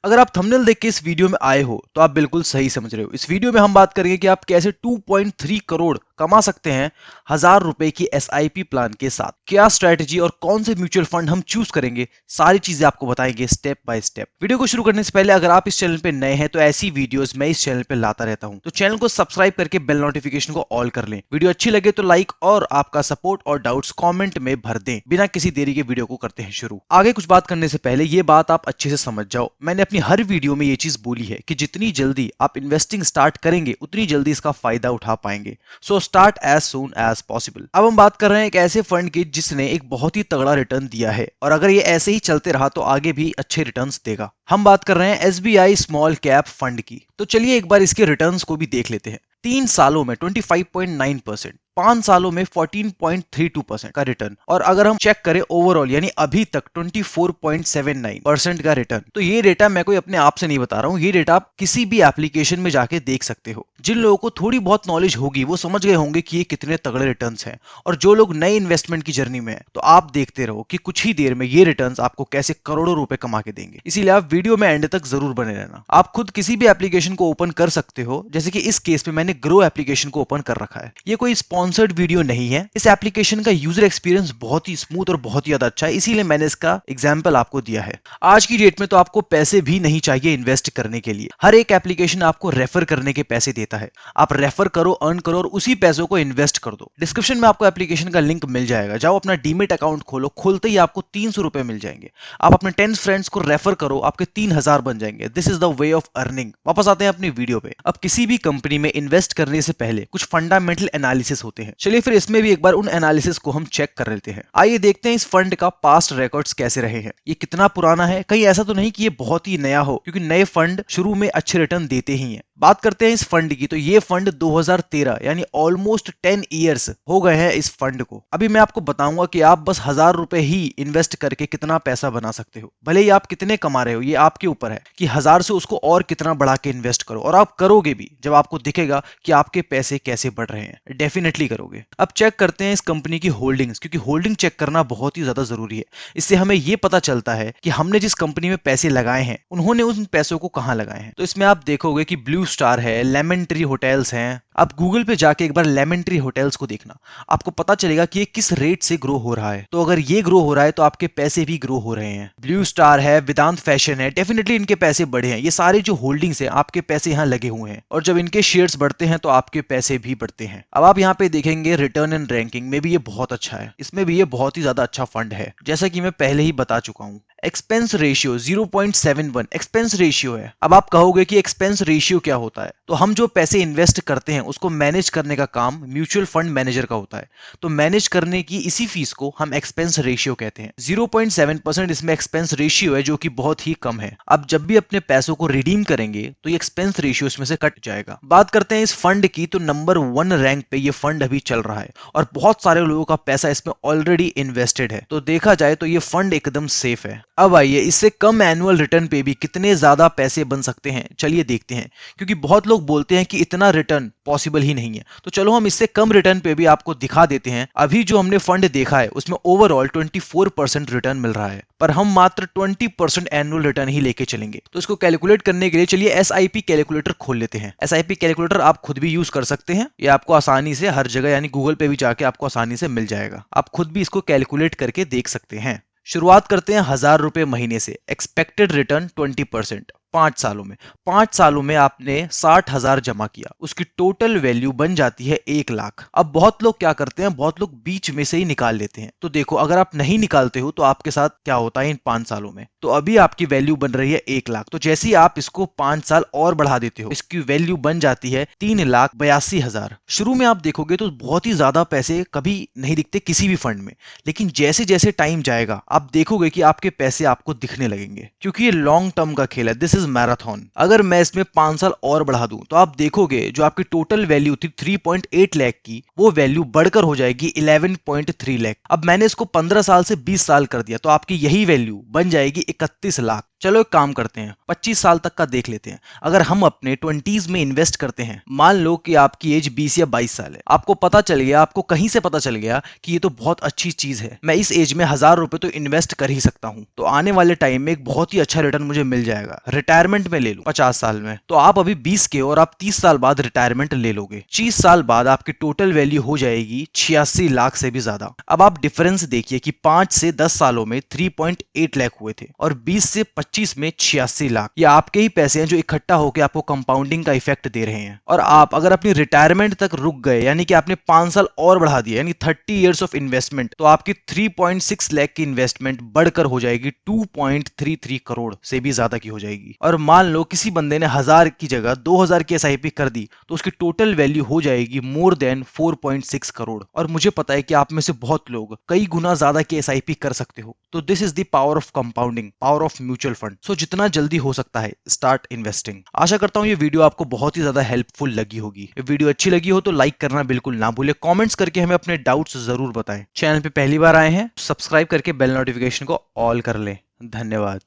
अगर आप थंबनेल देख के इस वीडियो में आए हो तो आप बिल्कुल सही समझ रहे हो। इस वीडियो में हम बात करेंगे कि आप कैसे 2.3 करोड़ कमा सकते हैं 1000 रुपए की एसआईपी प्लान के साथ। क्या स्ट्रेटजी और कौन से म्यूचुअल फंड हम चूज करेंगे, सारी चीजें आपको बताएंगे स्टेप बाय स्टेप। वीडियो को शुरू करने से पहले अगर आप इस चैनल पे नए हैं तो ऐसी वीडियोस मैं इस चैनल पे लाता रहता हूं, तो चैनल को सब्सक्राइब करके बेल नोटिफिकेशन को ऑल कर लें। वीडियो अच्छी लगे तो लाइक और आपका सपोर्ट और डाउट्स कमेंट में भर दें। बिना किसी देरी के वीडियो को करते हैं शुरू। आगे कुछ बात करने से पहले ये बात आप अच्छे से समझ जाओ, मैंने अपनी हर वीडियो में ये चीज बोली है कि जितनी जल्दी आप इन्वेस्टिंग स्टार्ट करेंगे उतनी जल्दी इसका फायदा उठा पाएंगे। So start as soon as possible. अब हम बात कर रहे हैं एक ऐसे फंड की जिसने एक बहुत ही तगड़ा रिटर्न दिया है और अगर ये ऐसे ही चलते रहा तो आगे भी अच्छे रिटर्न्स देगा। हम बात कर रहे हैं एसबीआई स्मॉल कैप फंड की। तो चलिए एक बार इसके रिटर्न्स को भी देख लेते हैं। 3 सालों में 25.9%, 5 सालों में 14.32% का रिटर्न, और अगर हम चेक करें ओवरऑल यानी अभी तक 24.79% का रिटर्न। तो ये डेटा मैं कोई अपने आप से नहीं बता रहा हूं, ये डेटा आप किसी भी एप्लीकेशन में जाके देख सकते हो। जिन लोगों को थोड़ी बहुत नॉलेज होगी वो समझ गए होंगे कि ये कितने तगड़े रिटर्न्स हैं, और जो लोग नए इन्वेस्टमेंट की जर्नी में है तो आप देखते रहो कि कुछ ही देर में ये रिटर्न्स आपको कैसे करोड़ों रुपए कमा के देंगे। इसीलिए आप वीडियो में एंड तक जरूर बने रहना। आप खुद किसी भी एप्लीकेशन को ओपन कर सकते हो, जैसे कि इस केस में मैंने ग्रो एप्लीकेशन को ओपन कर रखा है। ये कोई स्पॉन्सर्ड वीडियो नहीं है। इस एप्लीकेशन का यूजर एक्सपीरियंस बहुत ही स्मूथ और बहुत ही ज्यादा अच्छा है, इसीलिए मैंने इसका एग्जांपल आपको दिया है। आज की डेट में तो आपको पैसे भी नहीं चाहिए इन्वेस्ट करने के लिए। हर एक एप्लीकेशन आपको रेफर करने के पैसे देता है। आप रेफर करो, अर्न करो और उसी पैसों को इन्वेस्ट कर दो। डिस्क्रिप्शन में आपको एप्लीकेशन का लिंक मिल जाएगा, जाओ अपना डीमेट अकाउंट खोलो, खोलते ही आपको 300 रुपए मिल जाएंगे। आप अपने 10 फ्रेंड्स को रेफर करो, आपके 3000 बन जाएंगे। This is the way of earning. वापस आते हैं अपनी वीडियो पे। अब किसी भी कंपनी में इन्वेस्ट करने से पहले कुछ फंडामेंटल एनालिसिस होते हैं। चलिए फिर इसमें भी एक बार उन एनालिसिस को हम चेक कर लेते हैं। आइए देखते हैं इस फंड का पास्ट रिकॉर्ड्स कैसे रहे हैं, ये कितना पुराना है। कहीं ऐसा तो नहीं कि ये बहुत ही नया हो, क्योंकि नए फंड शुरू में अच्छे रिटर्न देते ही हैं। बात करते हैं इस फंड की, तो ये फंड 2013 यानी ऑलमोस्ट 10 इयर्स हो गए हैं इस फंड को। अभी मैं आपको बताऊंगा कि आप बस 1000 रुपए ही इन्वेस्ट करके कितना पैसा बना सकते हो। भले ही आप कितने कमा रहे हो, ये आपके ऊपर है कि 1000 से उसको और कितना बढ़ा के इन्वेस्ट करो, और आप करोगे भी जब आपको दिखेगा कि आपके पैसे कैसे बढ़ रहे हैं। डेफिनेटली करोगे। अब चेक करते हैं इस कंपनी की होल्डिंग्स, क्योंकि होल्डिंग चेक करना बहुत ही ज्यादा जरूरी है। इससे हमें यह पता चलता है कि हमने जिस कंपनी में पैसे लगाए हैं उन्होंने उन पैसों को कहां लगाए हैं। तो इसमें आप देखोगे कि ब्लू स्टार है, लेमन ट्री होटल्स हैं। आप गूगल पे जाके एक बार लेमन ट्री होटल्स को देखना, आपको पता चलेगा कि ये किस रेट से ग्रो हो रहा है। तो अगर ये ग्रो हो रहा है तो आपके पैसे भी ग्रो हो रहे हैं। ब्लू स्टार है, वेदांत फैशन है, डेफिनेटली इनके पैसे बढ़े हैं। ये सारे जो होल्डिंग्स हैं आपके पैसे यहाँ लगे हुए हैं, और जब इनके शेयर्स बढ़ते हैं तो आपके पैसे भी बढ़ते हैं। अब आप यहाँ पे देखेंगे रिटर्न एंड रैंकिंग में भी ये बहुत अच्छा है। इसमें भी ये बहुत ही ज्यादा अच्छा फंड है, जैसा कि मैं पहले ही बता चुका हूँ। एक्सपेंस रेशियो 0.71 एक्सपेंस रेशियो है। अब आप कहोगे कि एक्सपेंस रेशियो क्या होता है, तो हम जो पैसे इन्वेस्ट करते हैं उसको मैनेज करने का काम म्यूचुअल फंड मैनेजर का होता है। तो मैनेज करने की इसी फीस को हम एक्सपेंस रेशियो कहते हैं। 0.7% इसमें एक्सपेंस रेशियो है, जो कि बहुत ही कम है। अब जब भी अपने पैसों को रिडीम करेंगे तो ये एक्सपेंस रेशियो इसमें से कट जाएगा। बात करते हैं इस फंड की, तो नंबर 1 रैंक पे ये फंड अभी चल रहा है और बहुत सारे लोगों का पैसा इसमें ऑलरेडी इन्वेस्टेड है। तो देखा जाए तो ये फंड एकदम सेफ है। अब आइए इससे कम एनुअल रिटर्न पे भी कितने ज्यादा पैसे बन सकते हैं, चलिए देखते हैं। क्योंकि बहुत लोग बोलते हैं कि इतना रिटर्न पॉसिबल ही नहीं है, तो चलो हम इससे कम रिटर्न पे भी आपको दिखा देते हैं। अभी जो हमने फंड देखा है उसमें ओवरऑल 24% रिटर्न मिल रहा है, पर हम मात्र 20% एनुअल रिटर्न ही लेके चलेंगे। तो इसको कैलकुलेट करने के लिए चलिए एसआईपी कैलकुलेटर खोल लेते हैं। एसआईपी कैलकुलेटर आप खुद भी यूज कर सकते हैं, ये आपको आसानी से हर जगह यानी गूगल पे भी जाके आपको आसानी से मिल जाएगा। आप खुद भी इसको कैलकुलेट करके देख सकते हैं। शुरुआत करते हैं 1000 रुपए महीने से। एक्सपेक्टेड रिटर्न 20%, 5 सालों में। 5 सालों में आपने 60,000 जमा किया, उसकी टोटल वैल्यू बन जाती है 1 लाख। अब बहुत लोग क्या करते हैं, बहुत लोग बीच में से ही निकाल लेते हैं। तो देखो अगर आप नहीं निकालते हो तो आपके साथ क्या होता है इन 5 सालों में। तो अभी आपकी वैल्यू बन रही है 1 लाख। तो जैसे ही आप इसको 5 साल और बढ़ा देते हो, इसकी वैल्यू बन जाती है 3,82,000। शुरू में आप देखोगे तो बहुत ही ज्यादा पैसे कभी नहीं दिखते किसी भी फंड में, लेकिन जैसे जैसे टाइम जाएगा आप देखोगे कि आपके पैसे आपको दिखने लगेंगे, क्योंकि ये लॉन्ग टर्म का खेल है। This is marathon. अगर मैं इसमें 5 साल और बढ़ा दूं तो आप देखोगे जो आपकी टोटल वैल्यू थी 3.8 लाख की, वो वैल्यू बढ़कर हो जाएगी 11.3 लाख। अब मैंने इसको 15 साल से 20 साल कर दिया, तो आपकी यही वैल्यू बन जाएगी 31 लाख। चलो एक काम करते हैं, 25 साल तक का देख लेते हैं। अगर हम अपने 20s में इन्वेस्ट करते हैं, मान लो कि आपकी एज 20 या 22 साल है, आपको पता चल गया, आपको कहीं से पता चल गया कि ये तो बहुत अच्छी चीज है, मैं इस एज में 1000 रुपए तो इन्वेस्ट कर ही सकता हूं, तो आने वाले टाइम में एक बहुत ही अच्छा रिटर्न मुझे मिल जाएगा, रिटायरमेंट में ले लूं 50 साल में। तो आप अभी 20 के और आप 30 साल बाद रिटायरमेंट ले लोगे। 30 साल बाद आपकी टोटल वैल्यू हो जाएगी 86 लाख से भी ज्यादा। अब आप डिफरेंस देखिए कि 5 से 10 सालों में 3.8 लाख हुए थे और 20 से 25 में 86 लाख। ये आपके ही पैसे हैं जो इकट्ठा होकर आपको कंपाउंडिंग का इफेक्ट दे रहे हैं। और आप अगर अपनी रिटायरमेंट तक रुक गए, यानी कि आपने 5 साल और बढ़ा दिया, यानी 30 इयर्स ऑफ इन्वेस्टमेंट, तो आपकी 3.6 लाख की इन्वेस्टमेंट बढ़कर हो जाएगी 2.33 करोड़ से भी ज्यादा की हो जाएगी। और मान लो किसी बंदे ने 1000 की जगह 2000 की एसआईपी कर दी, तो उसकी टोटल वैल्यू हो जाएगी मोर देन 4.6 करोड़। और मुझे पता है कि आप में से बहुत लोग कई गुना ज्यादा की एसआईपी कर सकते हो। तो this is the power of compounding, power of mutual fund. So जितना जल्दी हो सकता है स्टार्ट इन्वेस्टिंग। आशा करता हूं ये वीडियो आपको बहुत ही ज्यादा हेल्पफुल लगी होगी। ये वीडियो अच्छी लगी हो तो लाइक करना बिल्कुल ना भूले, कमेंट्स करके हमें अपने डाउट्स जरूर बताएं। चैनल पे पहली बार आए हैं, सब्सक्राइब करके बेल नोटिफिकेशन को ऑल कर लें। धन्यवाद।